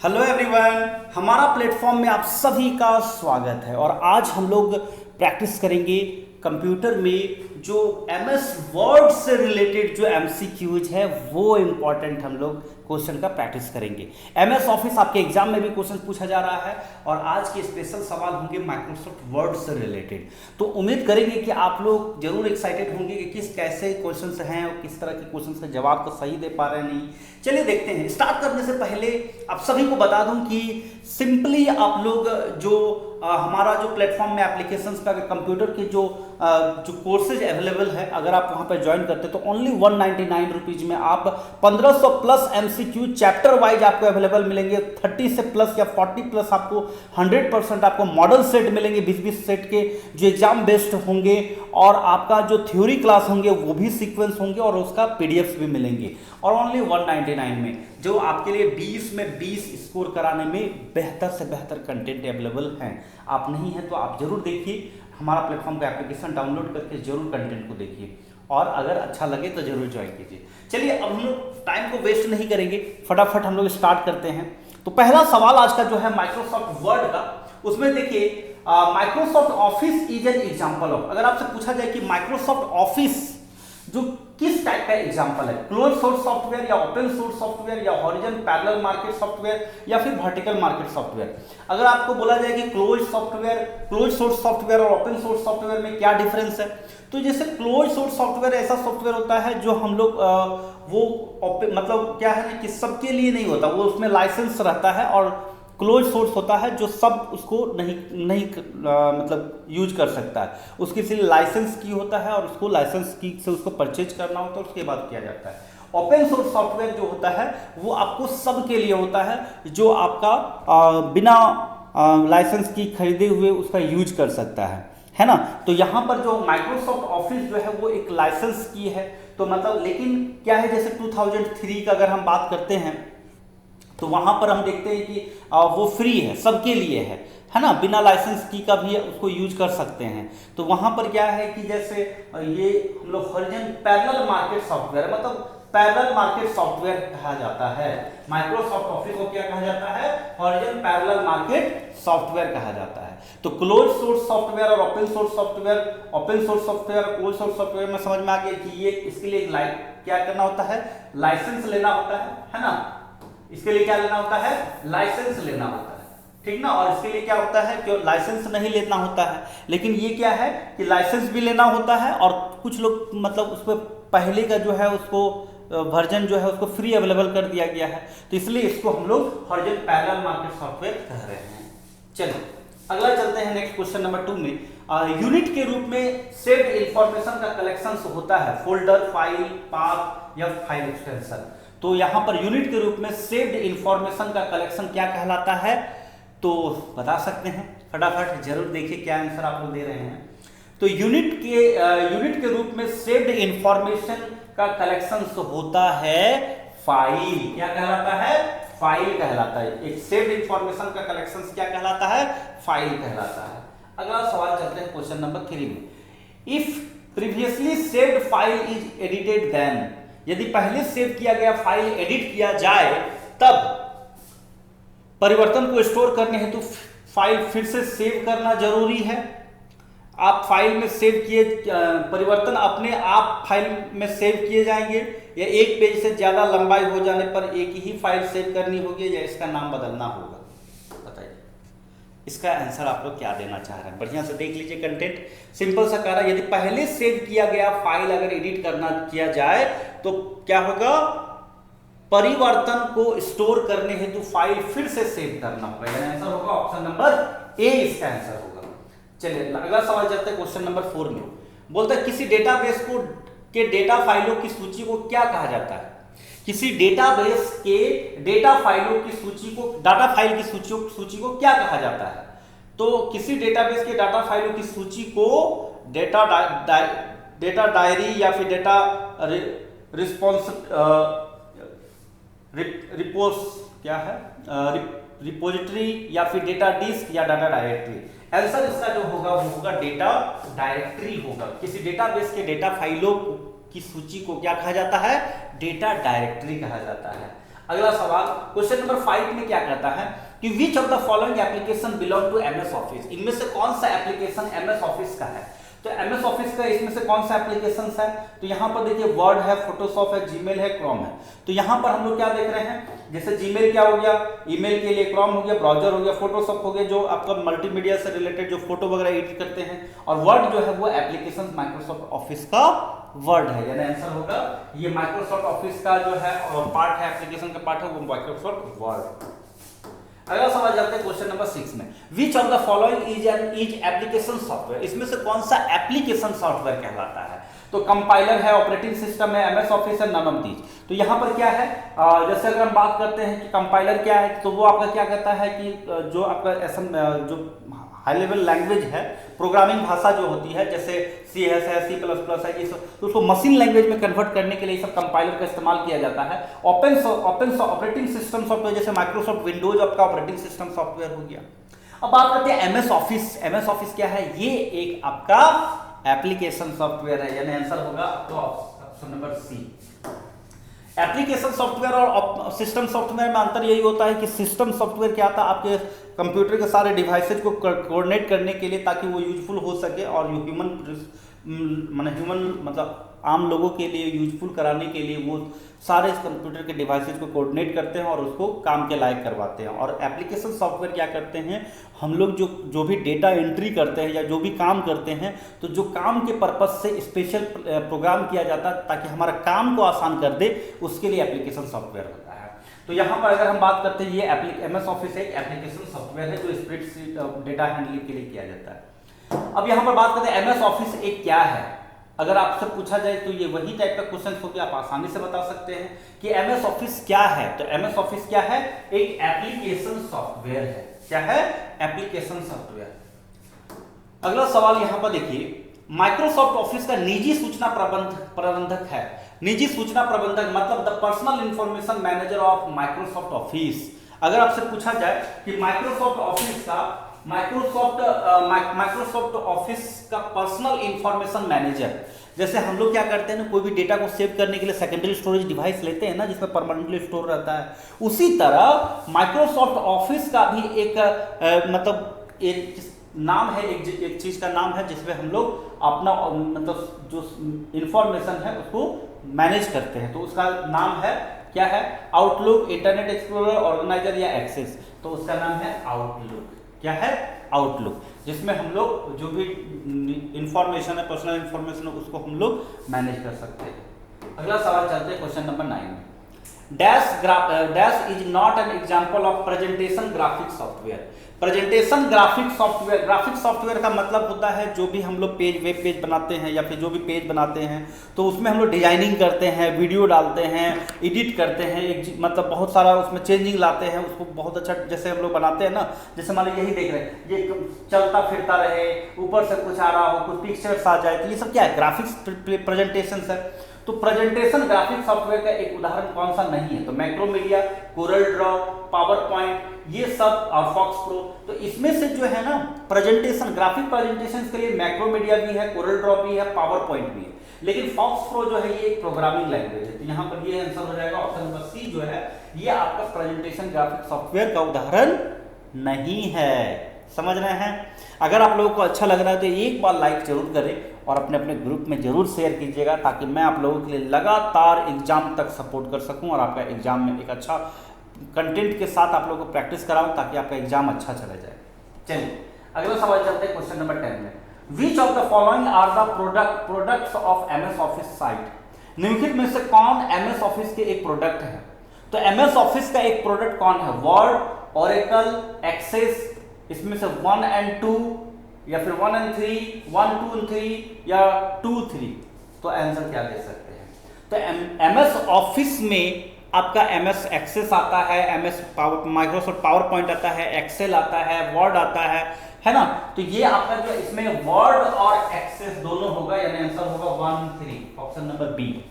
Hello everyone, हमारा platform में आप सभी का स्वागत है। और आज हम लोग प्रैक्टिस करेंगे कंप्यूटर में जो एमएस वर्ड से रिलेटेड जो एमसीक्यूज है वो इम्पॉर्टेंट हम लोग क्वेश्चन का प्रैक्टिस करेंगे। एमएस ऑफिस आपके एग्जाम में भी क्वेश्चन पूछा जा रहा है और आज के स्पेशल सवाल होंगे माइक्रोसॉफ्ट वर्ड से रिलेटेड। तो उम्मीद करेंगे कि आप लोग जरूर एक्साइटेड होंगे कि किस कैसे क्वेश्चंस हैं और किस तरह के क्वेश्चंस का जवाब तो सही दे पा रहे हैं नहीं। चलिए देखते हैं। स्टार्ट करने से पहले आप सभी को बता दूं कि सिंपली आप लोग जो हमारा जो प्लेटफॉर्म में एप्लीकेशंस पे अगर कंप्यूटर के जो कोर्सेज अवेलेबल है, अगर आप वहां पर ज्वाइन करते हैं तो ओनली 199 रुपीज में आप 1500 प्लस एमसीक्यू चैप्टर वाइज आपको अवेलेबल मिलेंगे। 30 से प्लस या 40 प्लस आपको 100% आपको मॉडल सेट मिलेंगे, 20-20 सेट के जो एग्जाम बेस्ड होंगे और आपका जो थ्योरी क्लास होंगे वो भी सीक्वेंस होंगे और उसका पीडीएफ भी मिलेंगे और ओनली 199 में, जो आपके लिए 20 में 20 स्कोर कराने में बेहतर से बेहतर कंटेंट अवेलेबल हैं। आप नहीं हैं तो आप जरूर देखिए, हमारा प्लेटफॉर्म का एप्लीकेशन डाउनलोड करके जरूर कंटेंट को देखिए और अगर अच्छा लगे तो जरूर ज्वाइन कीजिए। चलिए अब हम लोग टाइम को वेस्ट नहीं करेंगे, फटाफट हम लोग स्टार्ट करते हैं। तो पहला सवाल आज का जो है माइक्रोसॉफ्ट वर्ड का, उसमें देखिए Microsoft office is an example of. अगर आपसे पूछा जाए कि माइक्रोसॉफ्ट ऑफिस जो किस टाइप का एग्जांपल है, क्लोज सोर्स सॉफ्टवेयर या ओपन सोर्स सॉफ्टवेयर या हॉरिजॉन्टल पैरेलल मार्केट सॉफ्टवेयर या फिर वर्टिकल मार्केट सॉफ्टवेयर। अगर आपको बोला जाए कि क्लोज सोर्स सॉफ्टवेयर और ओपन सोर्स सॉफ्टवेयर में क्या डिफरेंस है, तो जैसे क्लोज सोर्स सॉफ्टवेयर ऐसा सॉफ्टवेयर होता है जो हम लोग मतलब क्या है ना कि सबके लिए नहीं होता, वो उसमें लाइसेंस रहता है। और क्लोज सोर्स होता है जो सब उसको नहीं मतलब यूज कर सकता है, उसके लिए लाइसेंस की होता है और उसको लाइसेंस की से उसको परचेज करना होता है, उसके बाद किया जाता है। ओपन सोर्स सॉफ्टवेयर जो होता है वो आपको सब के लिए होता है, जो आपका बिना लाइसेंस की खरीदे हुए उसका यूज कर सकता है ना। तो यहाँ पर जो माइक्रोसॉफ्ट ऑफिस जो है वो एक लाइसेंस की है, तो मतलब लेकिन क्या है, जैसे 2003 का अगर हम बात करते हैं तो वहां पर हम देखते हैं कि वो फ्री है, सबके लिए है ना, बिना लाइसेंस की का भी उसको यूज कर सकते हैं। तो वहां पर क्या है कि जैसे ये हम लोग हॉरिजॉन्टल पैरेलल मार्केट सॉफ्टवेयर, मतलब पैरेलल मार्केट सॉफ्टवेयर कहा जाता है। माइक्रोसॉफ्ट ऑफिस को क्या कहा जाता है, हॉरिजॉन्टल पैरेलल मार्केट सॉफ्टवेयर कहा जाता है। तो क्लोज सोर्स सॉफ्टवेयर और open source software, close source software में समझ में आ गया कि ये इसके लिए क्या करना होता है, लाइसेंस लेना होता है ना। इसके लिए क्या लेना होता है, लाइसेंस लेना होता है, ठीक ना। और इसके लिए क्या होता है कि लाइसेंस नहीं लेना होता है, लेकिन ये क्या है कि लाइसेंस भी लेना होता है और कुछ लोग मतलब उस पर पहले का जो है उसको वर्जन जो है उसको फ्री अवेलेबल कर दिया गया है, तो इसलिए इसको हम लोग हॉरिजॉन्टल पैरेलल मार्केट सॉफ्टवेयर कह रहे हैं। चलिए अगला चलते हैं नेक्स्ट क्वेश्चन नंबर 2 में। यूनिट के रूप में सेव्ड इंफॉर्मेशन का कलेक्शन होता है, फोल्डर, फाइल, पाथ या फाइल एक्सटेंशन। तो यहां पर यूनिट के रूप में सेव्ड इंफॉर्मेशन का कलेक्शन क्या कहलाता है, तो बता सकते हैं, फटाफट जरूर देखिए क्या आंसर आप लोग दे रहे हैं। तो यूनिट के रूप में सेव्ड इंफॉर्मेशन का कलेक्शन होता है फाइल। क्या कहलाता है, फाइल कहलाता है। एक सेव्ड इंफॉर्मेशन का कलेक्शन क्या कहलाता है, फाइल कहलाता है। अगला सवाल चलते हैं क्वेश्चन नंबर 3 में। If previously saved file is edited then, यदि पहले सेव किया गया फाइल एडिट किया जाए तब परिवर्तन को स्टोर करने हेतु फाइल फिर से सेव करना जरूरी है। आप फाइल में सेव किए परिवर्तन अपने आप फाइल में सेव किए जाएंगे या एक पेज से ज्यादा लंबाई हो जाने पर एक ही फाइल सेव करनी होगी या इसका नाम बदलना होगा, बताइए। इसका आंसर आप लोग क्या देना चाह रहे हैं, बढ़िया से देख लीजिए कंटेंट। सिंपल सा कह रहा है, यदि पहले सेव किया गया फाइल अगर एडिट किया जाए तो क्या होगा, परिवर्तन को स्टोर करने हेतु फाइल फिर से सेव करना होगा। आंसर होगा ऑप्शन नंबर ए, इसका आंसर होगा। चलिए अगला सवाल चलते हैं क्वेश्चन नंबर 4 में। बोलता है किसी डेटाबेस के डेटा फाइलों की सूची को क्या कहा जाता है। किसी डेटाबेस के डेटा फाइलों की सूची को, डाटा फाइल की सूची को क्या कहा जाता है। तो किसी डेटाबेस के डाटा फाइलों की सूची को डेटा डायरी या फिर डेटा रिपोजिटरी या फिर डेटा डिस्क या डाटा डायरेक्टरी। आंसर इसका जो होगा वो होगा डेटा डायरेक्टरी होगा। किसी डेटाबेस के डेटा फाइलों की सूची को क्या कहा जाता है, डेटा डायरेक्टरी कहा जाता है। अगला सवाल क्वेश्चन नंबर 5 में क्या कहता है कि which of the following application belong to MS office, इनमें से कौन सा एप्लीकेशन एमएस ऑफिस का है। तो एमएस ऑफिस का इसमें से कौन सा एप्लीकेशन है, तो यहाँ पर देखिए वर्ड है, फोटोशॉप है, जीमेल है, क्रोम है। तो यहाँ पर हम लोग क्या देख रहे हैं, जैसे जीमेल क्या हो गया, ईमेल के लिए क्रोम हो गया, ब्राउजर हो गया, फोटोशॉप हो गया जो आपका मल्टीमीडिया से रिलेटेड जो फोटो वगैरह एडिट करते हैं, और वर्ड जो है वो एप्लीकेशन माइक्रोसॉफ्ट ऑफिस का वर्ड है, यानी आंसर होगा ये माइक्रोसॉफ्ट ऑफिस का जो है पार्ट है, एप्लीकेशन का पार्ट है वो माइक्रोसॉफ्ट वर्ड। अगला सवाल जाते हैं क्वेश्चन नंबर 6 में, which of the following is application software, इसमें से कौन सा एप्लीकेशन सॉफ्टवेयर कहलाता है। तो कंपाइलर है, ऑपरेटिंग सिस्टम है, एमएस ऑफिस है, नन ऑफ दीज। तो यहाँ पर क्या है, जैसे अगर हम बात करते हैं कि कंपाइलर क्या है, तो वो आपका क्या कहता है कि जो आपका जो हाई लेवल लैंग्वेज है, प्रोग्रामिंग भाषा जो होती है, जैसे सी है, C++ है, ये सब, तो उसको मशीन लैंग्वेज में कन्वर्ट करने के लिए सब कंपाइलर का इस्तेमाल किया जाता है। ओपन ऑपरेटिंग सिस्टम सॉफ्टवेयर जैसे माइक्रोसॉफ्ट विंडोज आपका ऑपरेटिंग सिस्टम सॉफ्टवेयर हो गया। अब बात करते हैं एमएस ऑफिस। एमएस ऑफिस क्या है, ये एक आपका एप्लीकेशन सॉफ्टवेयर है, यानी आंसर होगा आपका option number C. Application software और सिस्टम सॉफ्टवेयर में अंतर यही होता है कि सिस्टम सॉफ्टवेयर क्या आता है, आपके कंप्यूटर के सारे डिवाइसेज को कोऑर्डिनेट करने के लिए, ताकि वो यूजफुल हो सके, और ह्यूमन मतलब आम लोगों के लिए यूजफुल कराने के लिए वो सारे कंप्यूटर के डिवाइसेज को कोऑर्डिनेट करते हैं और उसको काम के लायक करवाते हैं। और एप्लीकेशन सॉफ्टवेयर क्या करते हैं, हम लोग जो भी डेटा एंट्री करते हैं या जो भी काम करते हैं, तो जो काम के पर्पस से स्पेशल प्रोग्राम किया जाता है ताकि हमारा काम को आसान कर दे, उसके लिए एप्लीकेशन सॉफ्टवेयर होता है। तो यहाँ पर अगर हम बात करते हैं, ये एमएस ऑफिस एक एप्लीकेशन सॉफ्टवेयर है जो स्प्रेडशीट डेटा हैंडलिंग के लिए किया जाता है। अब यहाँ पर बात करते हैं एमएस ऑफिस एक क्या है। अगर आपसे पूछा जाए तो ये वही टाइप का क्वेश्चन हो गया, आप आसानी से बता सकते हैं कि एमएस ऑफिस क्या है। तो एमएस ऑफिस क्या है, एक एप्लीकेशन सॉफ्टवेयर है। क्या है, एप्लीकेशन सॉफ्टवेयर। अगला सवाल यहाँ पर देखिए, माइक्रोसॉफ्ट ऑफिस का निजी सूचना प्रबंधक है। निजी सूचना प्रबंधक मतलब the personal information manager of Microsoft office. अगर आपसे पूछा जाए कि माइक्रोसॉफ्ट ऑफिस का पर्सनल इंफॉर्मेशन मैनेजर, जैसे हम लोग क्या करते हैं ना, कोई भी डेटा को सेव करने के लिए सेकेंडरी स्टोरेज डिवाइस लेते हैं ना, जिसमें परमानेंटली स्टोर रहता है, उसी तरह माइक्रोसॉफ्ट ऑफिस का भी एक मतलब एक नाम है, एक चीज का नाम है जिसमें हम लोग अपना मतलब जो इंफॉर्मेशन है उसको मैनेज करते हैं। तो उसका नाम है क्या है, आउटलुक, इंटरनेट एक्सप्लोरर, ऑर्गेनाइजर या एक्सेस। तो उसका नाम है आउटलुक। क्या है, आउटलुक, जिसमें हम लोग जो भी इंफॉर्मेशन है, पर्सनल इंफॉर्मेशन है, उसको हम लोग मैनेज कर सकते हैं। अगला सवाल चलते हैं क्वेश्चन नंबर 9 में। Dash is not an example of presentation graphic software. Presentation graphic software का मतलब होता है जो भी हम लोग वेब पेज बनाते हैं या फिर जो भी पेज बनाते हैं, तो उसमें हम लोग डिजाइनिंग करते हैं, वीडियो डालते हैं, एडिट करते हैं, मतलब बहुत सारा उसमें चेंजिंग लाते हैं, उसको बहुत अच्छा जैसे हम लोग बनाते हैं ना, जैसे मान लो यही देख रहे हैं, ये चलता फिरता रहे, ऊपर से कुछ आ रहा हो, कुछ पिक्चर्स आ जाए, तो ये सब क्या है, ग्राफिक्स प्रेजेंटेशन है। तो प्रेजेंटेशन ग्राफिक सॉफ्टवेयर का एक उदाहरण कौन सा नहीं है, तो Macromedia, Corel Draw, power point, ये सब, और फॉक्स प्रो। तो इसमें से जो है ना प्रेजेंटेशन, ग्राफिक प्रेजेंटेशन के लिए मैक्रोमीडिया भी है, कोरल ड्रॉ भी है, पावर पॉइंट भी है, लेकिन फॉक्स प्रो जो है ये एक प्रोग्रामिंग लैंग्वेज है। तो यहाँ पर ये आंसर हो जाएगा ऑप्शन नंबर सी जो है, ये आपका प्रेजेंटेशन ग्राफिक सॉफ्टवेयर का उदाहरण नहीं है। समझ रहे हैं। अगर आप लोगों को अच्छा लग रहा है तो एक बार लाइक जरूर करें और अपने अपने ग्रुप में जरूर शेयर कीजिएगा, ताकि मैं आप लोगों के लिए लगातार एग्जाम तक सपोर्ट कर सकूं और आपका एग्जाम में एक अच्छा कंटेंट के साथ आप लोगों को प्रैक्टिस कराऊं, ताकि आपका एग्जाम अच्छा चला जाए। चलिए अगला सवाल चलते हैं क्वेश्चन नंबर 10 में। Which of the following are the products of MS office site. निम्नलिखित में से कौन एमएस ऑफिस के एक प्रोडक्ट है। तो एमएस ऑफिस का एक प्रोडक्ट कौन है, वर्ड, ओरेकल, एक्सेस, इसमें से 1 and 2 या फिर 1 and 3, 1, 2 and 3 या 2, 3। तो आंसर क्या दे सकते हैं। तो एमएस ऑफिस में आपका एमएस एक्सेस आता है, एमएस माइक्रोसॉफ्ट पावर पॉइंट आता है, एक्सेल आता है, वर्ड आता है ना। तो ये आपका जो इसमें वर्ड और एक्सेस दोनों होगा, यानी आंसर होगा 1, 3, option number B.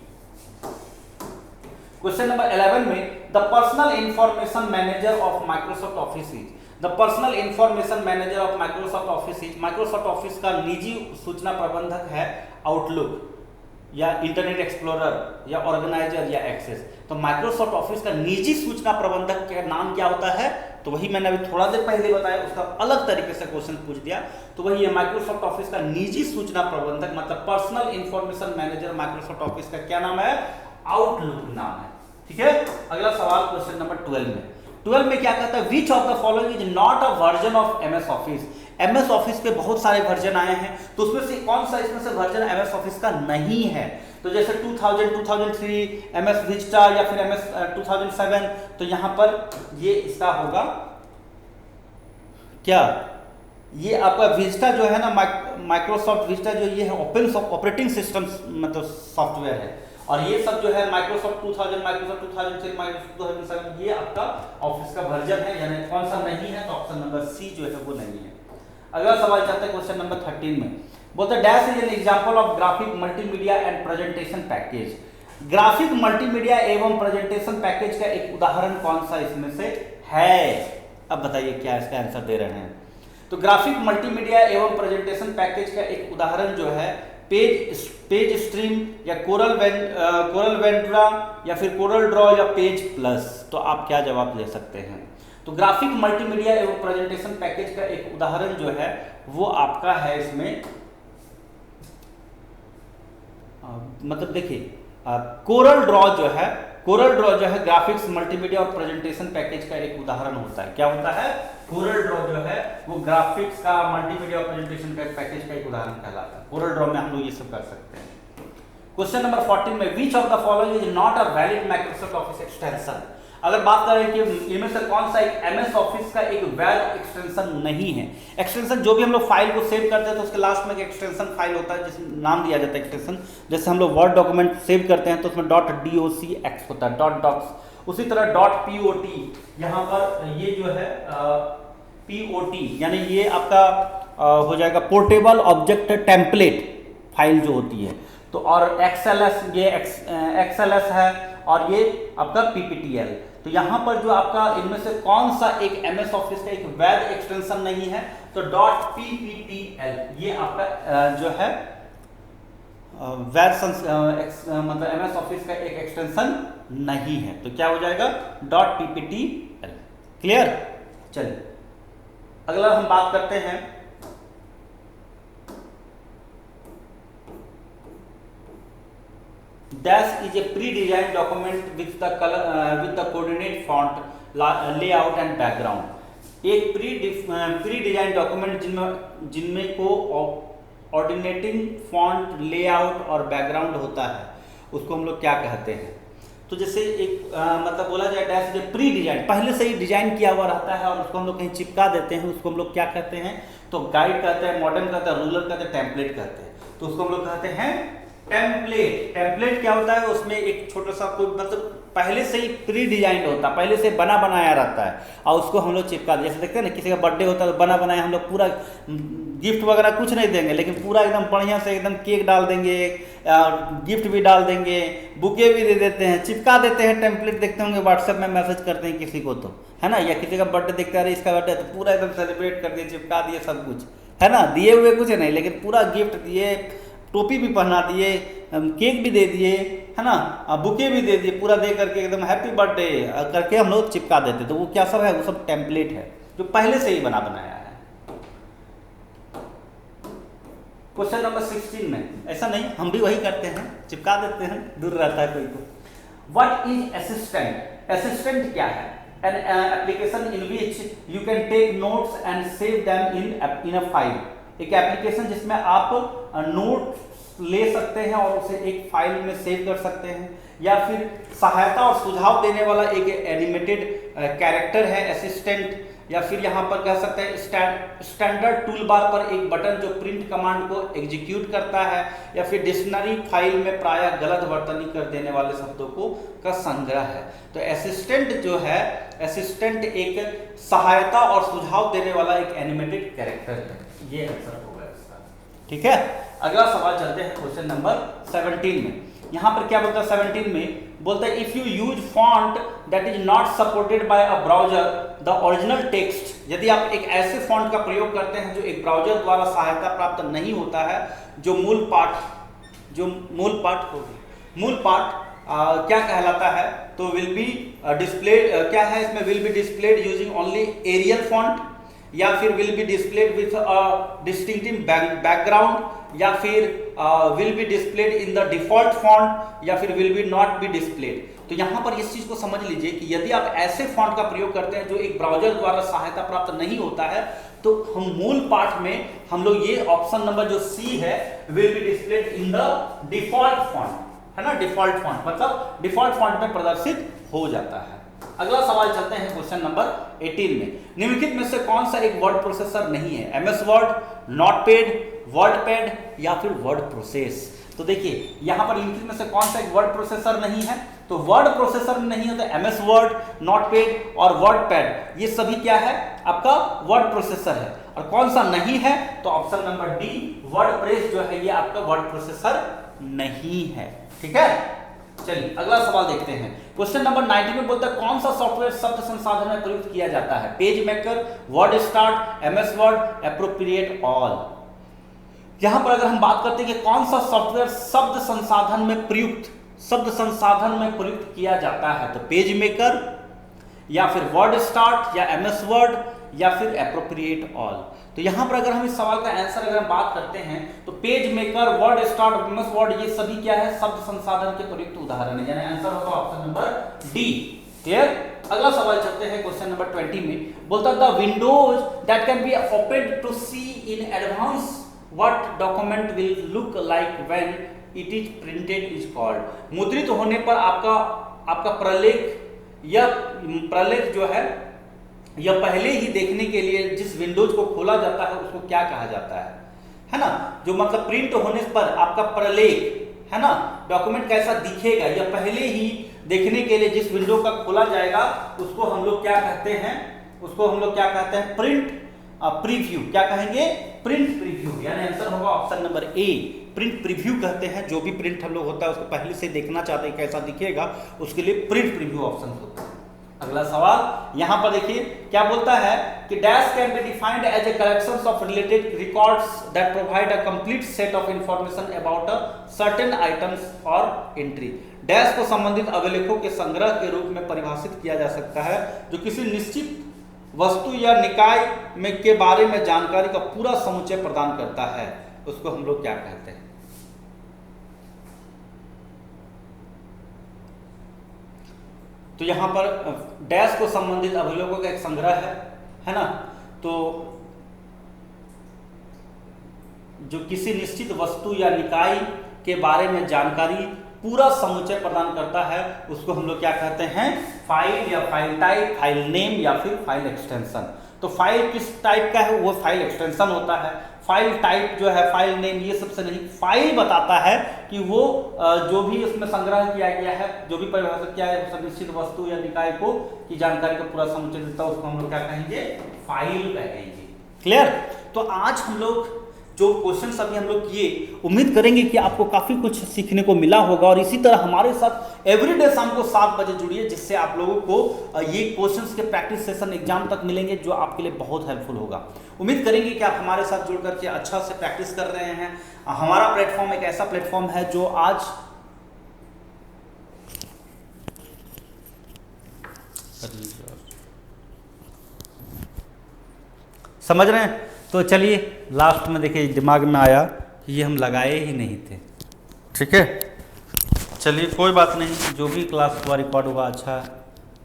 Question number 11 में the personal information manager of Microsoft office is. The personal information manager of Microsoft office is. Microsoft office का निजी सूचना प्रबंधक है आउटलुक। या इंटरनेट एक्सप्लोरर या ऑर्गेनाइजर या एक्सेस। तो माइक्रोसॉफ्ट ऑफिस का निजी सूचना प्रबंधक का नाम क्या होता है? तो वही मैंने अभी थोड़ा देर पहले बताया, उसका अलग तरीके से क्वेश्चन पूछ दिया। तो वही है माइक्रोसॉफ्ट ऑफिस का निजी सूचना प्रबंधक, मतलब personal information manager Microsoft office का क्या नाम है? आउटलुक नाम है। ठीक है, अगला सवाल क्वेश्चन नंबर 12 में। 12 में क्या कहता है? विच of the following is not a version of MS office. MS office के बहुत सारे वर्जन आए हैं, तो उसमें से कौन सा इसमें से वर्जन एमएस ऑफिस का नहीं है? तो जैसे 2000, 2003, एमएस विस्टा या फिर एमएस 2007, तो यहां पर ये इसका होगा क्या? ये आपका विस्टा जो है ना, माइक्रोसॉफ्ट विस्टा जो ये है ओपन ऑपरेटिंग सिस्टम मतलब सॉफ्टवेयर है, और ये सब जो है माइक्रोसॉफ्ट 2000, माइक्रोसॉफ्ट 2003, माइक्रोसॉफ्ट 2007, ये आपका ऑफिस का वर्जन है, यानी कौन सा नहीं है? तो ऑप्शन नंबर सी जो है वो नहीं है। अगला सवाल चलते हैं क्वेश्चन नंबर 13 में। बोलते हैं dash is an example of graphic multimedia and presentation package. Graphic multimedia एवं प्रेजेंटेशन पैकेज का एक उदाहरण कौन सा इसमें से है? अब बताइए क्या इसका आंसर दे रहे हैं। तो ग्राफिक मल्टीमीडिया एवं प्रेजेंटेशन पैकेज का एक उदाहरण जो है पेज स्ट्रीम या कोरल वेंटुरा या फिर कोरल ड्रॉ या पेज प्लस। तो आप क्या जवाब दे सकते हैं? तो ग्राफिक मल्टीमीडिया एवं प्रेजेंटेशन पैकेज का एक उदाहरण जो है वो आपका है इसमें मतलब देखिए कोरल ड्रॉ जो है ग्राफिक्स मल्टीमीडिया और प्रेजेंटेशन पैकेज का एक उदाहरण होता है। क्या होता है? कोरल ड्रॉ जो है वो ग्राफिक्स का मल्टीमीडिया और प्रेजेंटेशन का पैकेज का एक उदाहरण कहलाता है। कोरल ड्रॉ में हम लोग ये सब कर सकते हैं। क्वेश्चन नंबर 14 में which of the following is not a valid Microsoft office extension. अगर बात करें कि इनमें से कौन सा एक एमएस ऑफिस का एक वैलिड एक्सटेंशन नहीं है। एक्सटेंशन जो भी हम लोग फाइल को सेव करते हैं तो उसके लास्ट में एक एक्सटेंशन फाइल होता है जिसमें नाम दिया जाता है एक्सटेंशन। जैसे हम लोग वर्ड डॉक्यूमेंट सेव करते हैं तो उसमें .docx होता है, .docs। उसी तरह .pot यहाँ पर ये जो है POT यानी ये आपका हो जाएगा पोर्टेबल ऑब्जेक्ट टेम्पलेट फाइल जो होती है। तो और XLS ये XLS है और ये आपका PPTL। तो यहाँ पर जो आपका इनमें से कौन सा एक MS ऑफिस का एक वैध एक्सटेंशन नहीं है? तो .PPTL ये आपका जो है वैध मतलब MS ऑफिस का एक एक्सटेंशन नहीं है। तो क्या हो जाएगा? .PPTL। क्लियर? चलिए अगला हम बात करते हैं Dash is a pre-designed document with the coordinate font layout and background। एक प्री डिजाइन डॉक्यूमेंट जिनमें को ऑर्डिनेटिंग फॉन्ट लेआउट और बैकग्राउंड होता है उसको हम लोग क्या कहते हैं? तो जैसे एक मतलब बोला जाए डैश जो प्री डिजाइन पहले से ही डिजाइन किया हुआ रहता है और उसको हम लोग कहीं चिपका देते हैं, उसको हम लोग क्या कहते हैं? तो गाइड कहते हैं, मॉडर्न कहते हैं, रूलर कहते हैं, टेम्पलेट कहते हैं। तो उसको हम लोग कहते हैं टेम्पलेट। टेम्पलेट क्या होता है? उसमें एक छोटा सा कोई मतलब पहले से ही प्री डिजाइन होता है, पहले से बना बनाया रहता है और उसको हम लोग चिपका देते हैं। जैसे देखते हैं ना किसी का बर्थडे होता है तो बना बनाया हम लोग पूरा गिफ्ट वगैरह कुछ नहीं देंगे लेकिन पूरा एकदम बढ़िया से एकदम केक डाल देंगे, गिफ्ट भी डाल देंगे, बुके भी दे देते हैं, चिपका देते हैं। टेम्पलेट देखते होंगे व्हाट्सएप में मैसेज करते हैं किसी को तो है ना, या किसी का बर्थडे देखते हैं इसका बर्थडे तो पूरा एकदम सेलिब्रेट कर दिए, चिपका दिए सब कुछ है ना, दिए हुए कुछ नहीं लेकिन पूरा गिफ्ट दिए, टोपी भी पहना दिए, केक भी दे दिए है ना, बुके भी दे दिए, पूरा दे करके एकदम हैप्पी बर्थडे करके हम लोग चिपका देते। तो वो क्या सब है? वो सब टेम्पलेट है जो पहले से ही बना बनाया है। क्वेश्चन नंबर 16 में ऐसा नहीं, हम भी वही करते हैं, चिपका देते हैं, दूर रहता है कोई को। What is assistant? असिस्टेंट क्या है? An application in which you can take notes and save them in a file. एक एप्लीकेशन जिसमें आप नोट ले सकते हैं और उसे एक फाइल में सेव कर सकते हैं, या फिर सहायता और सुझाव देने वाला एक एनिमेटेड कैरेक्टर है असिस्टेंट, या फिर यहाँ पर कह सकते हैं स्टैंडर्ड टूल बार पर एक बटन जो प्रिंट कमांड को एग्जीक्यूट करता है, या फिर डिक्शनरी फाइल में प्रायः गलत वर्तनी कर देने वाले शब्दों को का संग्रह है। तो असिस्टेंट जो है, असिस्टेंट एक सहायता और सुझाव देने वाला एक एनिमेटेड कैरेक्टर है। ये आंसर होगा इसका। ठीक है, अगला सवाल चलते हैं क्वेश्चन नंबर 17 में। यहाँ पर क्या बोलता है 17 में? बोलता है if you use font that is not supported by a browser the original text. यदि आप एक ऐसे फॉन्ट का प्रयोग करते हैं जो एक ब्राउजर द्वारा सहायता प्राप्त नहीं होता है, जो मूल पाठ जो मूल पाठ हो गया, मूल पाठ क्या कहलाता है, तो विल बी डिस्प्लेड, क्या है इसमें, will be displayed using only Arial font, या फिर will be displayed with distinctive background, या फिर will be displayed in the default font, या फिर will be not be displayed. तो यहाँ पर इस चीज को समझ लीजिए कि यदि आप ऐसे फॉन्ट का प्रयोग करते हैं जो एक ब्राउजर द्वारा सहायता प्राप्त नहीं होता है, तो हम मूल पाठ में हम लोग ये ऑप्शन नंबर जो सी है, will be displayed in the default font, है ना, डिफॉल्ट फॉन्ट मतलब डिफॉल्ट फॉन्ट में प्रदर्शित हो जाता है। अगला सवाल चलते हैं क्वेश्चन नंबर 18 में। निम्नलिखित में से कौन सा एक वर्ड प्रोसेसर नहीं है? एमएस वर्ड, नोटपैड, वर्डपैड या फिर वर्ड प्रोसेस। तो देखिए यहां पर निम्नलिखित में से कौन सा एक वर्ड प्रोसेसर नहीं है, तो वर्ड प्रोसेसर नहीं होता, एमएस वर्ड, नोटपैड और वर्डपैड ये सभी क्या है, आपका वर्ड प्रोसेसर है। और कौन सा नहीं है, तो ऑप्शन नंबर डी वर्डप्रेस जो है ये आपका वर्ड प्रोसेसर नहीं है। ठीक है, चलिए अगला सवाल देखते हैं। क्वेश्चन नंबर 90 में बोलता है कौन सा सॉफ्टवेयर शब्द संसाधन में प्रयुक्त किया जाता है? Page maker, word start, MS word, appropriate all. यहां पर अगर हम बात करते हैं कि कौन सा सॉफ्टवेयर शब्द संसाधन में प्रयुक्त किया जाता है, तो पेज मेकर या फिर वर्ड स्टार्ट या एमएस वर्ड या फिर एप्रोप्रिएट ऑल। तो यहां पर अगर हम इस सवाल का आंसर अगर हम बात करते हैं तो page maker, word start, MS word ये सभी क्या है, शब्द संसाधन के प्रयुक्त उदाहरण है, यानी आंसर होगा ऑप्शन नंबर डी। क्लियर। अगला सवाल चलते हैं क्वेश्चन नंबर 20 में। बोलता है the windows that can be opened to see in advance what document will look like when it is printed is called. मुद्रित होने पर आपका प्रलेख या प्रलेख जो है या पहले ही देखने के लिए जिस विंडोज को खोला जाता है उसको क्या कहा जाता है ना, जो मतलब प्रिंट होने पर आपका प्रलेख है ना, डॉक्यूमेंट कैसा दिखेगा या पहले ही देखने के लिए जिस विंडो का खोला जाएगा उसको हम लोग क्या कहते हैं, प्रिंट प्रीव्यू। क्या कहेंगे? प्रिंट प्रीव्यू, यानी आंसर होगा option number A, print preview कहते हैं। जो भी प्रिंट हम लोग होता है उसको पहले से देखना चाहते हैं कैसा दिखेगा, उसके लिए प्रिंट प्रीव्यू ऑप्शन होता है। अगला सवाल यहां पर देखिए क्या बोलता है कि dash can be defined as a collection of related records that provide a complete set of information about a certain items और एंट्री। डैश को संबंधित अभिलेखों के संग्रह के रूप में परिभाषित किया जा सकता है जो किसी निश्चित वस्तु या निकाय में के बारे में जानकारी का पूरा समुच्चय प्रदान करता है, उसको हम लोग क्या कहते हैं? तो यहां पर डैश को संबंधित अभिलेखों का एक संग्रह है ना, तो जो किसी निश्चित वस्तु या निकाय के बारे में जानकारी पूरा समुच्चय प्रदान करता है उसको हम लोग क्या कहते हैं? फाइल या फाइल टाइप, फाइल नेम या फिर फाइल एक्सटेंशन। तो फाइल किस टाइप का है, वो फाइल एक्सटेंशन होता है। फाइल टाइप जो है, फाइल नेम ये सबसे नहीं, फाइल बताता है कि वो जो भी उसमें संग्रह किया गया है, जो भी परिभाषित किया है निश्चित वस्तु या निकाय को की जानकारी का पूरा समुच्चय देता है, उसको हम लोग क्या कहेंगे? फाइल कहेंगे। क्लियर। तो आज हम लोग जो क्वेश्चंस अभी हम लोग किए, उम्मीद करेंगे कि आपको काफ़ी कुछ सीखने को मिला होगा और इसी तरह हमारे साथ एवरीडे शाम को 7 बजे जुड़िए, जिससे आप लोगों को ये क्वेश्चंस के प्रैक्टिस सेशन एग्जाम तक मिलेंगे जो आपके लिए बहुत हेल्पफुल होगा। उम्मीद करेंगे कि आप हमारे साथ जुड़ करके अच्छा से प्रैक्टिस कर रहे हैं। हमारा प्लेटफॉर्म एक ऐसा प्लेटफॉर्म है जो आज समझ रहे हैं। तो चलिए लास्ट में देखिए दिमाग में आया कि ये हम लगाए ही नहीं थे। ठीक है, चलिए कोई बात नहीं, जो भी क्लास हुआ रिकॉर्ड हुआ अच्छा,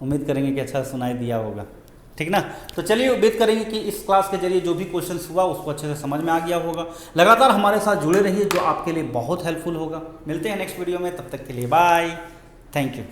उम्मीद करेंगे कि अच्छा सुनाई दिया होगा। ठीक ना। तो चलिए उम्मीद करेंगे कि इस क्लास के जरिए जो भी क्वेश्चंस हुआ उसको अच्छे से समझ में आ गया होगा। लगातार हमारे साथ जुड़े रहिए, जो आपके लिए बहुत हेल्पफुल होगा। मिलते हैं नेक्स्ट वीडियो में, तब तक के लिए बाय, थैंक यू।